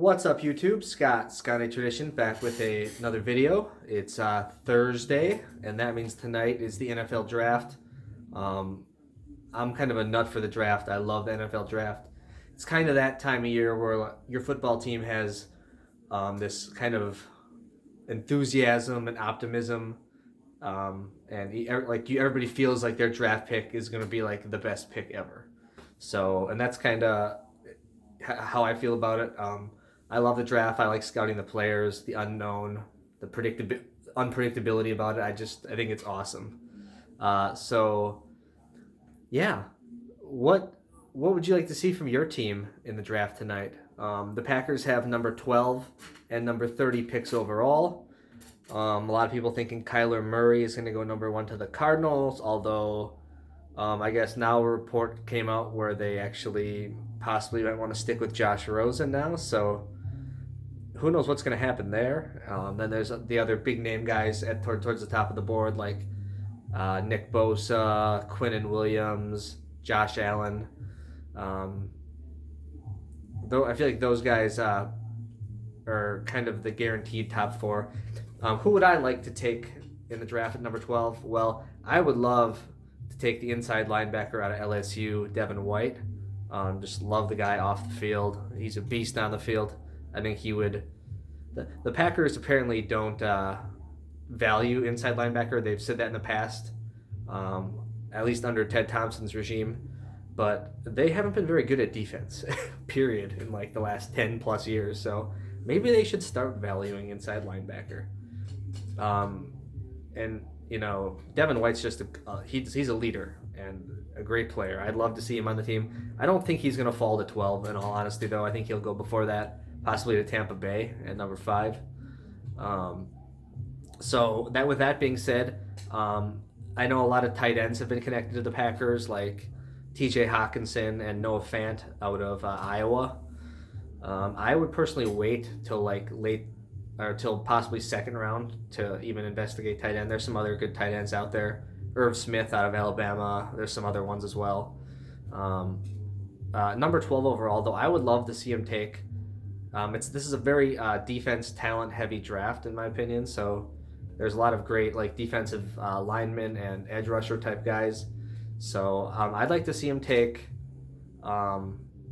What's up, YouTube? Scotty Tradition, back with another video. It's Thursday, and that means tonight is the NFL Draft. Um, I'm kind of a nut for the draft. I love the NFL Draft. It's kind of that time of year where your football team has this kind of enthusiasm and optimism, everybody feels like their draft pick is going to be like the best pick ever. So, and that's kind of how I feel about it. I love the draft. I like scouting the players, the unknown, the unpredictability about it. I think it's awesome. So yeah, what would you like to see from your team in the draft tonight? The Packers have number 12 and number 30 picks overall. A lot of people thinking Kyler Murray is going to go number 1 to the Cardinals, although I guess now a report came out where they actually possibly might want to stick with Josh Rosen now, so who knows what's going to happen there. Then there's the other big name guys towards the top of the board, like Nick Bosa, Quinnen Williams, Josh Allen. Though I feel like those guys are kind of the guaranteed top 4. Who would I like to take in the draft at number 12? Well, I would love to take the inside linebacker out of LSU, Devin White. Just love the guy off the field. He's a beast on the field. I think he would. The Packers apparently don't value inside linebacker. They've said that in the past, at least under Ted Thompson's regime. But they haven't been very good at defense, period, in like the last 10 plus years. So maybe they should start valuing inside linebacker. And you know, Devin White's just he's a leader and a great player. I'd love to see him on the team. I don't think he's going to fall to 12, in all honesty, though. I think he'll go before that, possibly to Tampa Bay at number 5. So with that being said, I know a lot of tight ends have been connected to the Packers, like T.J. Hawkinson and Noah Fant out of Iowa. I would personally wait till late or till possibly second round to even investigate tight end. There's some other good tight ends out there. Irv Smith out of Alabama. There's some other ones as well. Number 12 overall, though, I would love to see him take. This is a very defense talent heavy draft in my opinion. So there's a lot of great like defensive linemen and edge rusher type guys. So I'd like to see him take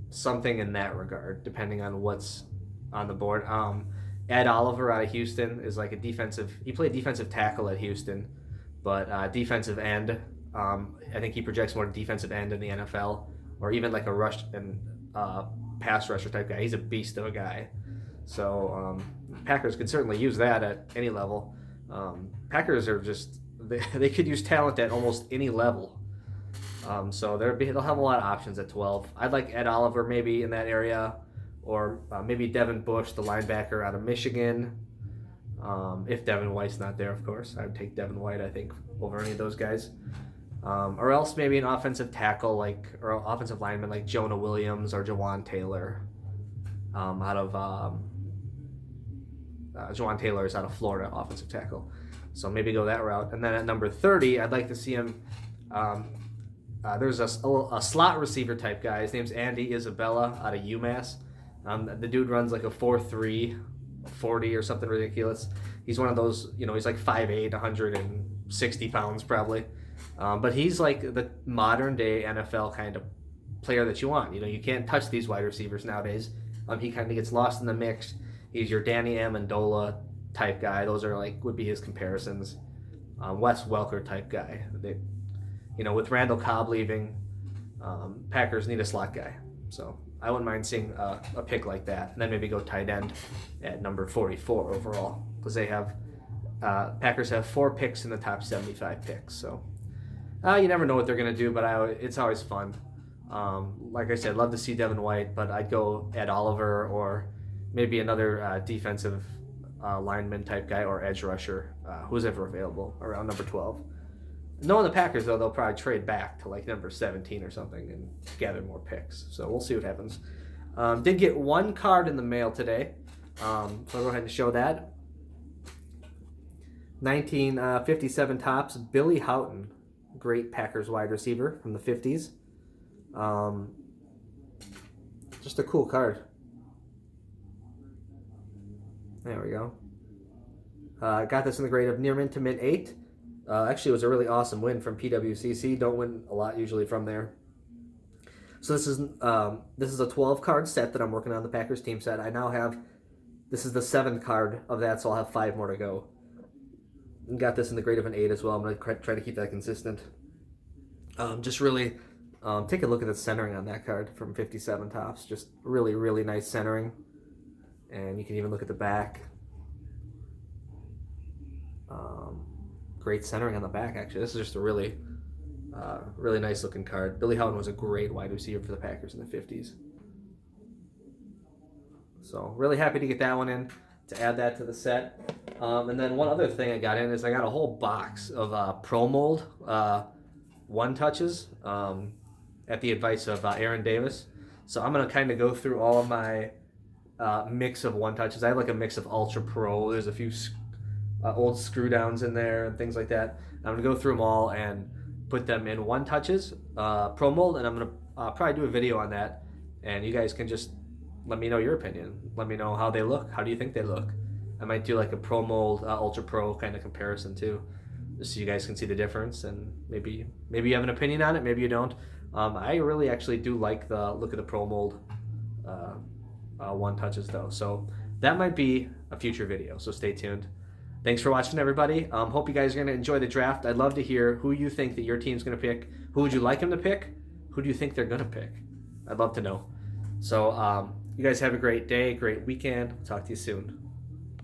something in that regard, depending on what's on the board. Ed Oliver out of Houston is like he played defensive tackle at Houston, but defensive end. I think he projects more defensive end in the NFL, or even like a rush and pass rusher type guy. He's a beast of a guy. So Packers could certainly use that at any level. Packers are just, they could use talent at almost any level. So they'll have a lot of options at 12. I'd like Ed Oliver maybe in that area, or maybe Devin Bush, the linebacker out of Michigan. If Devin White's not there, of course. I would take Devin White, I think, over any of those guys. Or else maybe an offensive tackle or offensive lineman like Jonah Williams or Jawan Taylor. Jawan Taylor is out of Florida, offensive tackle. So maybe go that route. And then at number 30, I'd like to see him. There's a slot receiver type guy. His name's Andy Isabella out of UMass. The dude runs like a 4.3, 40 or something ridiculous. He's one of those, he's like 5'8", 160 pounds probably. But he's like the modern day NFL kind of player that you want. You can't touch these wide receivers nowadays. He kind of gets lost in the mix. He's your Danny Amendola type guy. Those are would be his comparisons. Wes Welker type guy. With Randall Cobb leaving, Packers need a slot guy. So I wouldn't mind seeing a pick like that. And then maybe go tight end at number 44 overall, because they have Packers have 4 picks in the top 75 picks. So you never know what they're going to do, but it's always fun. Like I said, love to see Devin White, but I'd go Ed Oliver or maybe another defensive lineman type guy or edge rusher, who's ever available around number 12. Knowing the Packers, though, they'll probably trade back to number 17 or something and gather more picks. So we'll see what happens. Did get one card in the mail today. So I'll go ahead and show that. 1957 Topps, Billy Houghton, great Packers wide receiver from the 50s. Just a cool card. There we go. Got this in the grade of near mint to mint 8. Actually, it was a really awesome win from PWCC. Don't win a lot usually from there. So this is a 12 card set that I'm working on, the Packers team set. I now have, this is the 7th card of that, so I'll have 5 more to go. And got this in the grade of an 8 as well. I'm going to try to keep that consistent. Just really take a look at the centering on that card from 57 Topps. Just really, really nice centering. And you can even look at the back. Great centering on the back, actually. This is just a really, really nice looking card. Billy Howden was a great wide receiver for the Packers in the 50s. So really happy to get that one in, to add that to the set. And then one other thing I got in is I got a whole box of Pro Mold one touches at the advice of Aaron Davis. So I'm going to kind of go through all of my mix of one touches. I have like a mix of Ultra Pro. There's a few old screw downs in there and things like that. I'm going to go through them all and put them in one touches Pro Mold, and I'm going to probably do a video on that, and you guys can just let me know your opinion. Let me know how they look. How do you think they look? I might do like a Pro Mold Ultra Pro kind of comparison too, just so you guys can see the difference, and maybe you have an opinion on it, maybe you don't. I really actually do like the look of the Pro Mold one touches though, so that might be a future video, so stay tuned. Thanks for watching, everybody. Hope you guys are going to enjoy the draft. I'd love to hear who you think that your team's going to pick. Who would you like them to pick? Who do you think they're going to pick? I'd love to know. So you guys have a great day, great weekend. Talk to you soon.